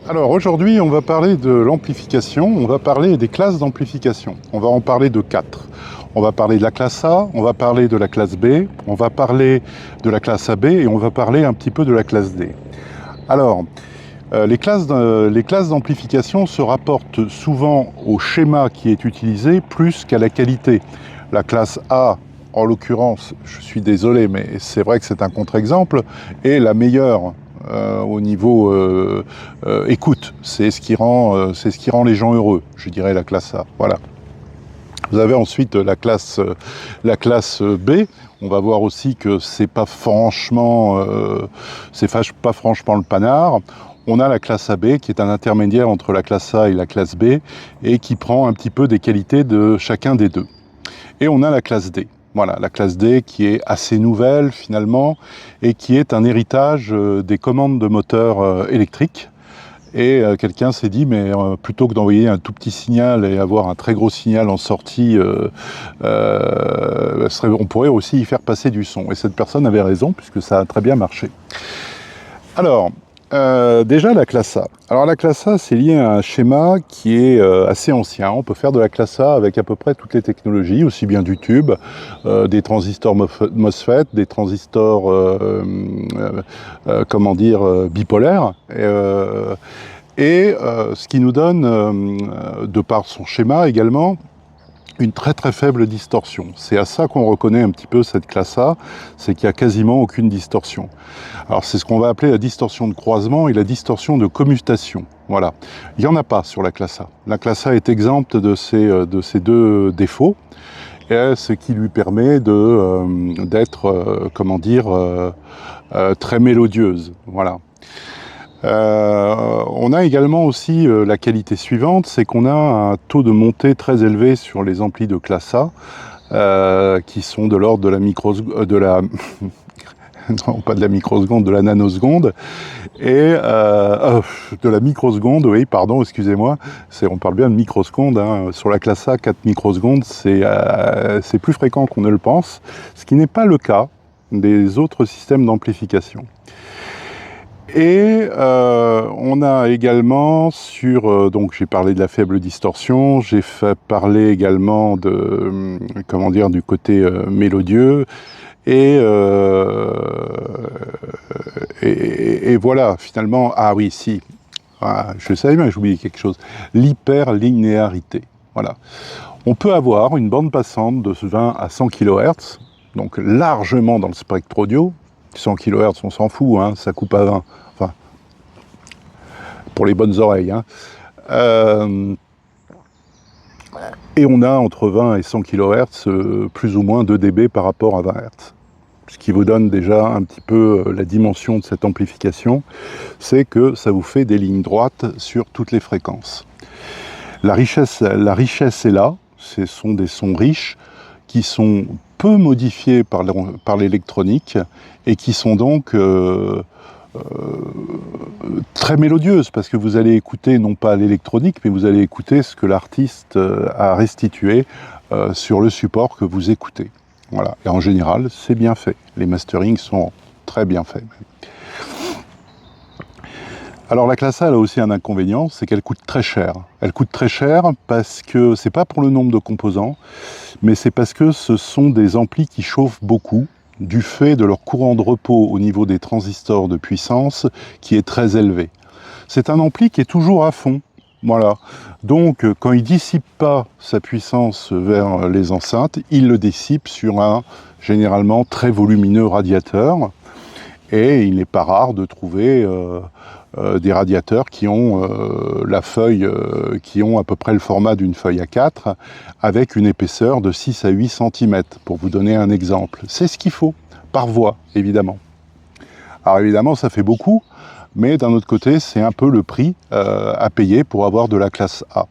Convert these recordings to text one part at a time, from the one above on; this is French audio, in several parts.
Alors aujourd'hui, on va parler de l'amplification, on va parler des classes d'amplification. On va en parler de 4. On va parler de la classe A, on va parler de la classe B, on va parler de la classe AB et on va parler un petit peu de la classe D. Alors, les classes d'amplification se rapportent souvent au schéma qui est utilisé plus qu'à la qualité. La classe A, en l'occurrence, je suis désolé, mais c'est vrai que c'est un contre-exemple, est la meilleure au niveau écoute. C'est ce qui rend les gens heureux, je dirais, la classe A. Voilà. Vous avez ensuite la classe B. On va voir aussi que c'est pas franchement le panard. On a la classe AB qui est un intermédiaire entre la classe A et la classe B et qui prend un petit peu des qualités de chacun des deux. Et on a la classe D. Voilà, la classe D qui est assez nouvelle finalement et qui est un héritage des commandes de moteurs électriques. Et quelqu'un s'est dit, mais plutôt que d'envoyer un tout petit signal et avoir un très gros signal en sortie, on pourrait aussi y faire passer du son. Et cette personne avait raison, puisque ça a très bien marché. Alors, déjà la classe A. Alors la classe A, c'est lié à un schéma qui est assez ancien. On peut faire de la classe A avec à peu près toutes les technologies, aussi bien du tube, des transistors MOSFET, des transistors, bipolaires. Ce qui nous donne, de par son schéma également, une très très faible distorsion. C'est à ça qu'on reconnaît un petit peu cette classe A, c'est qu'il n'y a quasiment aucune distorsion. Alors c'est ce qu'on va appeler la distorsion de croisement et la distorsion de commutation. Voilà. Il n'y en a pas sur la classe A. La classe A est exempte de ces deux défauts, et ce qui lui permet d'être, très mélodieuse. Voilà. On a également aussi la qualité suivante, c'est qu'on a un taux de montée très élevé sur les amplis de classe A, qui sont de l'ordre de la non, pas de la microseconde, de la nanoseconde, et de la microseconde, oui, pardon, excusez-moi, on parle bien de microseconde, hein. Sur la classe A, 4 microsecondes, c'est plus fréquent qu'on ne le pense, ce qui n'est pas le cas des autres systèmes d'amplification. Et on a également donc j'ai parlé de la faible distorsion, j'ai parlé également du côté mélodieux, et voilà, finalement, ah oui, si, je savais bien, j'ai oublié quelque chose, l'hyperlinéarité, voilà. On peut avoir une bande passante de 20 à 100 kHz, donc largement dans le spectre audio. 100 kHz, on s'en fout, hein, ça coupe à 20, enfin, pour les bonnes oreilles. Hein. Et on a entre 20 et 100 kHz, plus ou moins 2 dB par rapport à 20 Hz. Ce qui vous donne déjà un petit peu la dimension de cette amplification, c'est que ça vous fait des lignes droites sur toutes les fréquences. La richesse est là, ce sont des sons riches qui sont peu modifiés par l'électronique et qui sont donc très mélodieuses, parce que vous allez écouter non pas l'électronique, mais vous allez écouter ce que l'artiste a restitué sur le support que vous écoutez. Voilà. Et en général, c'est bien fait. Les masterings sont très bien faits. Alors la classe A, elle a aussi un inconvénient, c'est qu'elle coûte très cher. Elle coûte très cher parce que c'est pas pour le nombre de composants, mais c'est parce que ce sont des amplis qui chauffent beaucoup, du fait de leur courant de repos au niveau des transistors de puissance qui est très élevé. C'est un ampli qui est toujours à fond. Voilà. Donc, quand il dissipe pas sa puissance vers les enceintes, il le dissipe sur un généralement très volumineux radiateur. Et il n'est pas rare de trouver des radiateurs qui ont qui ont à peu près le format d'une feuille A4 avec une épaisseur de 6 à 8 cm, pour vous donner un exemple. C'est ce qu'il faut, par voie, évidemment. Alors évidemment, ça fait beaucoup, mais d'un autre côté, c'est un peu le prix à payer pour avoir de la classe A.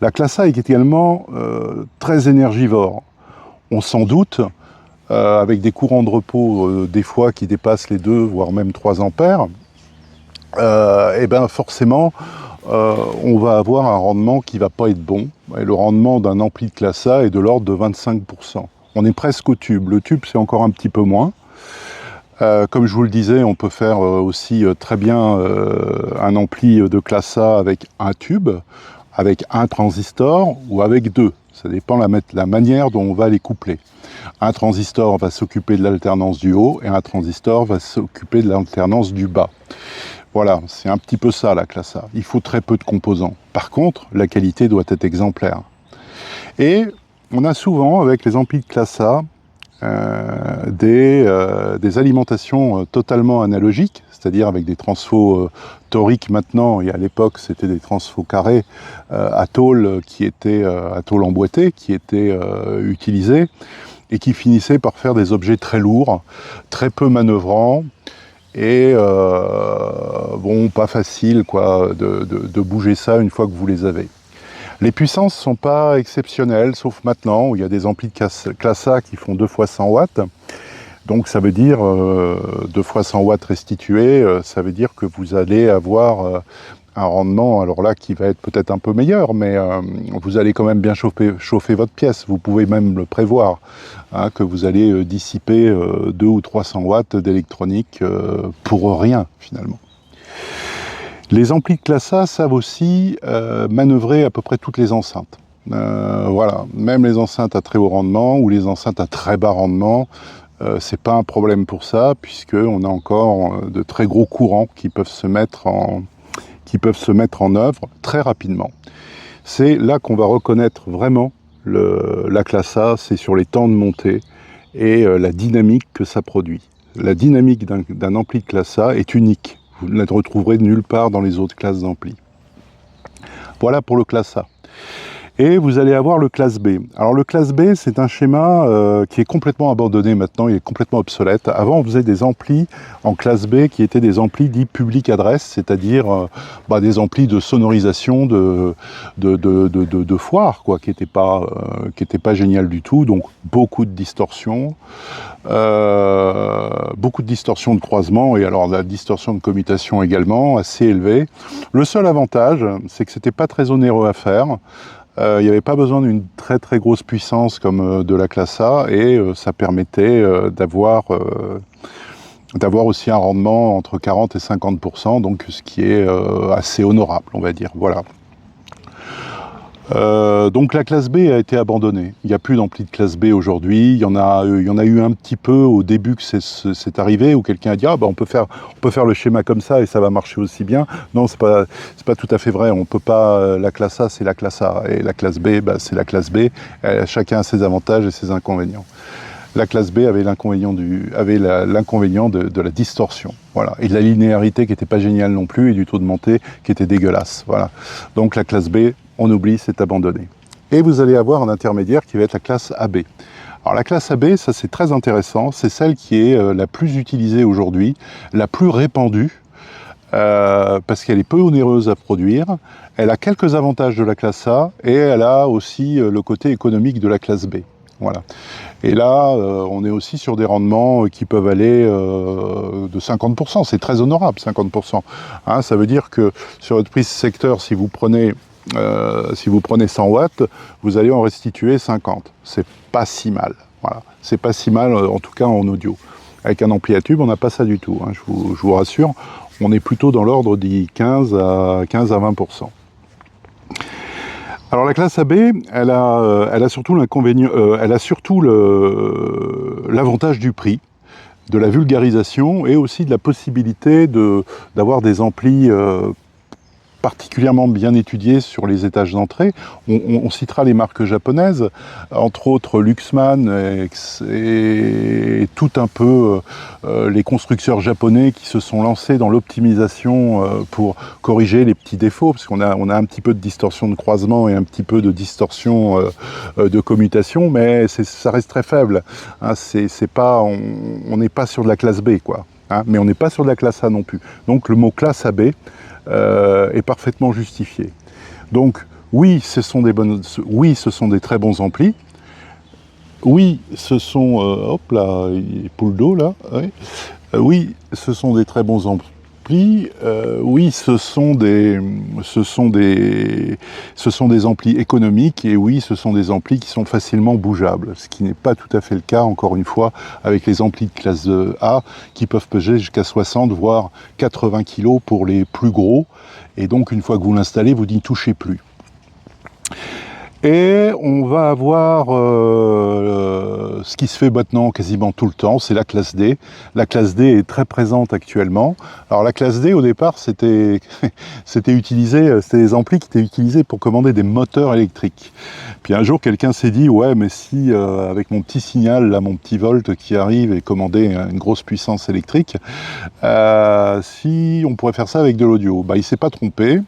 La classe A est également très énergivore. On s'en doute, avec des courants de repos des fois qui dépassent les 2, voire même 3 ampères, et bien forcément, on va avoir un rendement qui ne va pas être bon. Et le rendement d'un ampli de classe A est de l'ordre de 25%. On est presque au tube. Le tube, c'est encore un petit peu moins. Comme je vous le disais, on peut faire aussi très bien un ampli de classe A avec un tube, avec un transistor ou avec deux. Ça dépend la manière dont on va les coupler. Un transistor va s'occuper de l'alternance du haut et un transistor va s'occuper de l'alternance du bas. Voilà, c'est un petit peu ça la classe A. Il faut très peu de composants. Par contre, la qualité doit être exemplaire. Et on a souvent, avec les amplis de classe A, des alimentations totalement analogiques, c'est-à-dire avec des transfos toriques maintenant, et à l'époque c'était des transfos carrés à tôle à tôle emboîtée qui étaient utilisés et qui finissaient par faire des objets très lourds, très peu manœuvrants et bon, pas facile quoi, de bouger ça une fois que vous les avez. Les puissances ne sont pas exceptionnelles, sauf maintenant, où il y a des amplis de classe A qui font 2 fois 100 watts. Donc ça veut dire 2 fois 100 watts restitués, ça veut dire que vous allez avoir un rendement, alors là, qui va être peut-être un peu meilleur, mais vous allez quand même bien chauffer votre pièce. Vous pouvez même le prévoir, hein, que vous allez dissiper 200 ou 300 watts d'électronique pour rien, finalement. Les amplis de classe A savent aussi manœuvrer à peu près toutes les enceintes. Voilà, même les enceintes à très haut rendement ou les enceintes à très bas rendement, c'est pas un problème pour ça, puisqu'on a encore de très gros courants qui peuvent se mettre en œuvre très rapidement. C'est là qu'on va reconnaître vraiment la classe A, c'est sur les temps de montée et la dynamique que ça produit. La dynamique d'un ampli de classe A est unique. Vous ne la retrouverez nulle part dans les autres classes d'ampli. Voilà pour le classe A. Et vous allez avoir le classe B. Alors le classe B, c'est un schéma qui est complètement abandonné maintenant, il est complètement obsolète. Avant, on faisait des amplis en classe B qui étaient des amplis dits public adresse, c'est-à-dire des amplis de sonorisation de foire, quoi, qui n'étaient pas génial du tout. Donc beaucoup de distorsions, de croisement et alors la distorsion de commutation également assez élevée. Le seul avantage, c'est que c'était pas très onéreux à faire. Il n'y avait pas besoin d'une très très grosse puissance comme de la classe A et ça permettait d'avoir aussi un rendement entre 40 et 50%, donc ce qui est assez honorable, on va dire. Voilà. Donc la classe B a été abandonnée. Il n'y a plus d'ampli de classe B aujourd'hui. Il y en a eu un petit peu au début que c'est arrivé, où quelqu'un a dit on peut faire le schéma comme ça et ça va marcher aussi bien. Non, c'est pas tout à fait vrai. On peut pas. La classe A, c'est la classe A et la classe B, c'est la classe B. Chacun a ses avantages et ses inconvénients. La classe B avait l'inconvénient de la distorsion, voilà, et de la linéarité qui n'était pas géniale non plus, et du taux de montée qui était dégueulasse, voilà. Donc la classe B, on oublie, c'est abandonné. Et vous allez avoir un intermédiaire qui va être la classe AB. Alors la classe AB, ça c'est très intéressant, c'est celle qui est la plus utilisée aujourd'hui, la plus répandue, parce qu'elle est peu onéreuse à produire, elle a quelques avantages de la classe A, et elle a aussi le côté économique de la classe B. Voilà. Et là, on est aussi sur des rendements qui peuvent aller de 50%. C'est très honorable, 50%. Hein, ça veut dire que sur votre prise secteur, si vous prenez 100 watts, vous allez en restituer 50. C'est pas si mal. Voilà. C'est pas si mal, en tout cas en audio. Avec un ampli à tube, on n'a pas ça du tout. Hein, je vous rassure. On est plutôt dans l'ordre de 15 à 20%. Alors la classe AB, elle a surtout l'avantage du prix, de la vulgarisation et aussi de la possibilité d'avoir des amplis particulièrement bien étudiés sur les étages d'entrée. On citera les marques japonaises, entre autres Luxman et tout un peu les constructeurs japonais qui se sont lancés dans l'optimisation pour corriger les petits défauts, parce qu'on a un petit peu de distorsion de croisement et un petit peu de distorsion de commutation, mais ça reste très faible. Hein, on n'est pas sur de la classe B, quoi. Hein, mais on n'est pas sur de la classe A non plus. Donc le mot classe AB est parfaitement justifié. Donc oui, ce sont des très bons amplis. Oui, ce sont hop là, il poule d'eau là. Oui. Oui, ce sont des très bons amplis. amplis, oui, ce sont des amplis économiques et oui, ce sont des amplis qui sont facilement bougeables, ce qui n'est pas tout à fait le cas, encore une fois, avec les amplis de classe A qui peuvent peser jusqu'à 60 voire 80 kg pour les plus gros. Et donc, une fois que vous l'installez, vous n'y touchez plus. Et on va avoir ce qui se fait maintenant quasiment tout le temps, c'est la classe D. La classe D est très présente actuellement. Alors la classe D, au départ, c'était des amplis qui étaient utilisés pour commander des moteurs électriques. Puis un jour, quelqu'un s'est dit, ouais, mais si avec mon petit signal, là, mon petit volt qui arrive et commander une grosse puissance électrique, si on pourrait faire ça avec de l'audio. Bah, il s'est pas trompé.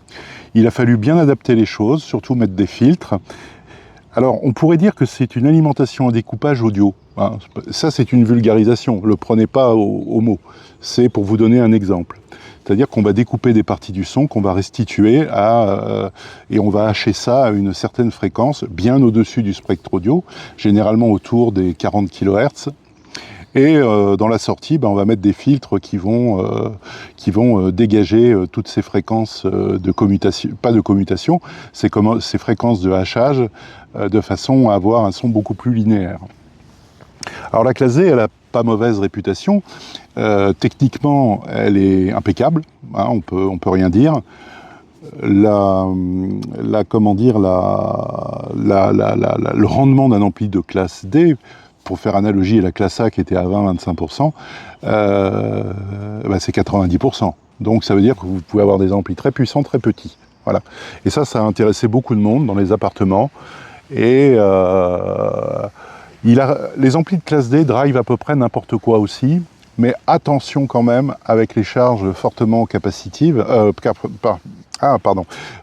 Il a fallu bien adapter les choses, surtout mettre des filtres. Alors, on pourrait dire que c'est une alimentation à découpage audio. Hein. Ça, c'est une vulgarisation. Ne le prenez pas au mot. C'est pour vous donner un exemple. C'est-à-dire qu'on va découper des parties du son qu'on va restituer et on va hacher ça à une certaine fréquence, bien au-dessus du spectre audio, généralement autour des 40 kHz. Et dans la sortie, on va mettre des filtres qui vont dégager toutes ces fréquences de commutation, pas de commutation, ces fréquences de hachage, de façon à avoir un son beaucoup plus linéaire. Alors la classe D, elle n'a pas mauvaise réputation. Techniquement, elle est impeccable, hein, on peut rien dire. Le rendement d'un ampli de classe D, pour faire analogie à la classe A qui était à 20-25%, c'est 90%. Donc ça veut dire que vous pouvez avoir des amplis très puissants, très petits. Voilà. Et ça a intéressé beaucoup de monde dans les appartements. Et les amplis de classe D drive à peu près n'importe quoi aussi, mais attention quand même avec les charges fortement capacitives,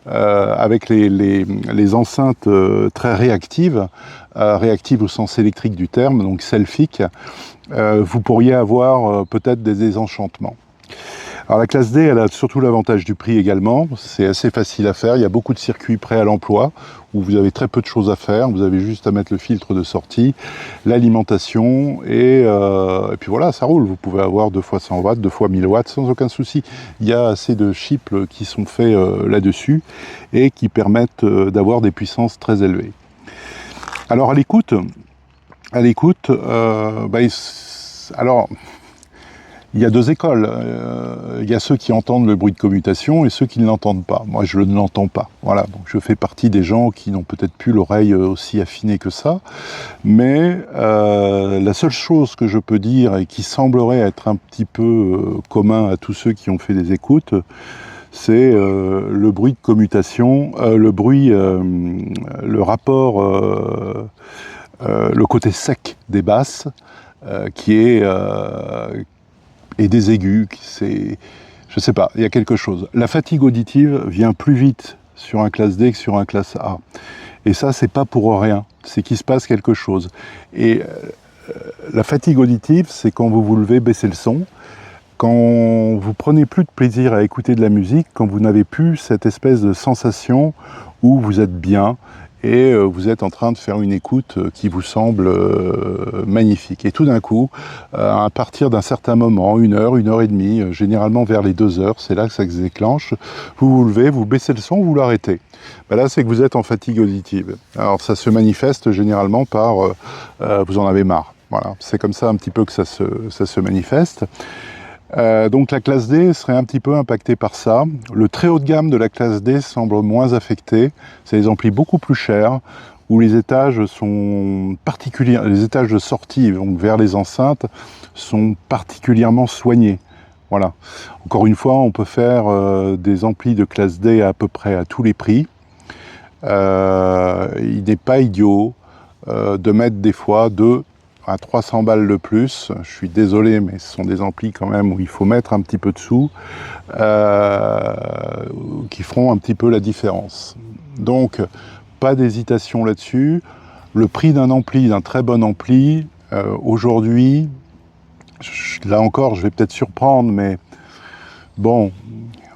avec les enceintes très réactives, réactives au sens électrique du terme, donc selfiques, vous pourriez avoir peut-être des désenchantements. Alors la classe D, elle a surtout l'avantage du prix également, c'est assez facile à faire, il y a beaucoup de circuits prêts à l'emploi, où vous avez très peu de choses à faire, vous avez juste à mettre le filtre de sortie, l'alimentation, et puis voilà, ça roule, vous pouvez avoir 2 fois 100 watts, 2 fois 1000 watts, sans aucun souci. Il y a assez de chips qui sont faits là-dessus, et qui permettent d'avoir des puissances très élevées. Alors à l'écoute, il y a 2 écoles. Il y a ceux qui entendent le bruit de commutation et ceux qui ne l'entendent pas. Moi, je ne l'entends pas. Voilà, donc je fais partie des gens qui n'ont peut-être plus l'oreille aussi affinée que ça. Mais la seule chose que je peux dire et qui semblerait être un petit peu commun à tous ceux qui ont fait des écoutes, c'est le bruit de commutation, le rapport, le côté sec des basses, qui est et des aigus, je sais pas, il y a quelque chose. La fatigue auditive vient plus vite sur un classe D que sur un classe A. Et ça, c'est pas pour rien, c'est qu'il se passe quelque chose. Et la fatigue auditive, c'est quand vous vous levez, baissez le son, quand vous prenez plus de plaisir à écouter de la musique, quand vous n'avez plus cette espèce de sensation où vous êtes bien, et vous êtes en train de faire une écoute qui vous semble magnifique. Et tout d'un coup, à partir d'un certain moment, 1 heure, 1 heure et demie, généralement vers les 2 heures, c'est là que ça se déclenche, vous vous levez, vous baissez le son, vous l'arrêtez. Ben là, c'est que vous êtes en fatigue auditive. Alors ça se manifeste généralement par vous en avez marre. Voilà, c'est comme ça un petit peu que ça se manifeste. Donc la classe D serait un petit peu impactée par ça. Le très haut de gamme de la classe D semble moins affecté. C'est des amplis beaucoup plus chers, où les étages sont particuliers, les étages de sortie donc vers les enceintes sont particulièrement soignés. Voilà. Encore une fois, on peut faire des amplis de classe D à peu près à tous les prix. Il n'est pas idiot de mettre des fois 2 à 300 balles de plus, je suis désolé, mais ce sont des amplis quand même où il faut mettre un petit peu de sous, qui feront un petit peu la différence. Donc, pas d'hésitation là-dessus. Le prix d'un ampli, d'un très bon ampli, aujourd'hui, là encore, je vais peut-être surprendre, mais bon,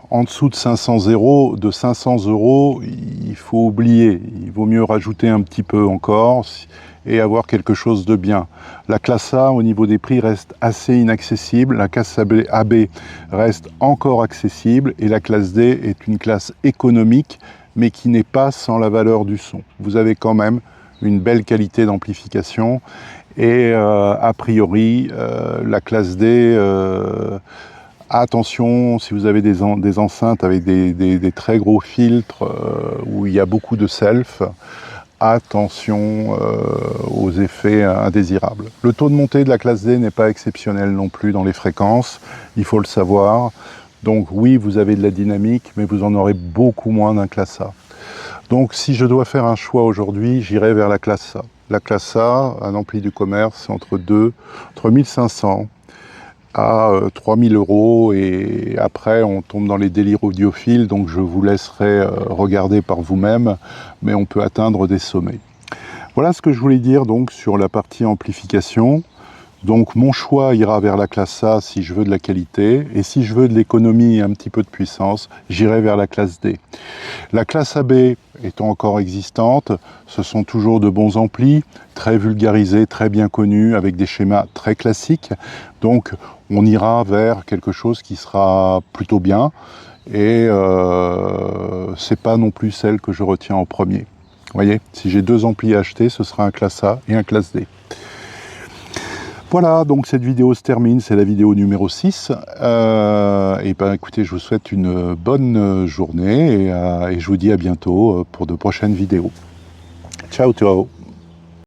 en dessous de 500 €, il faut oublier. Il vaut mieux rajouter un petit peu encore. et avoir quelque chose de bien. La classe A, au niveau des prix, reste assez inaccessible. La classe AB reste encore accessible. Et la classe D est une classe économique, mais qui n'est pas sans la valeur du son. Vous avez quand même une belle qualité d'amplification. Et a priori, la classe D... attention, si vous avez des enceintes avec des très gros filtres où il y a beaucoup de self, attention aux effets indésirables. Le taux de montée de la classe D n'est pas exceptionnel non plus dans les fréquences, il faut le savoir. Donc oui, vous avez de la dynamique, mais vous en aurez beaucoup moins d'un classe A. Donc si je dois faire un choix aujourd'hui, j'irai vers la classe A. La classe A, un ampli du commerce, c'est entre 1500 à 3000 € et après on tombe dans les délires audiophiles, donc je vous laisserai regarder par vous-même, mais on peut atteindre des sommets. Voilà ce que je voulais dire donc sur la partie amplification. Donc mon choix ira vers la classe A si je veux de la qualité, et si je veux de l'économie et un petit peu de puissance, j'irai vers la classe D. La classe AB étant encore existante, ce sont toujours de bons amplis, très vulgarisés, très bien connus, avec des schémas très classiques. Donc on ira vers quelque chose qui sera plutôt bien, et c'est pas non plus celle que je retiens en premier. Vous voyez, si j'ai deux amplis à acheter, ce sera un classe A et un classe D. Voilà, donc cette vidéo se termine, c'est la vidéo numéro 6. Et ben écoutez, je vous souhaite une bonne journée et je vous dis à bientôt pour de prochaines vidéos. Ciao, ciao.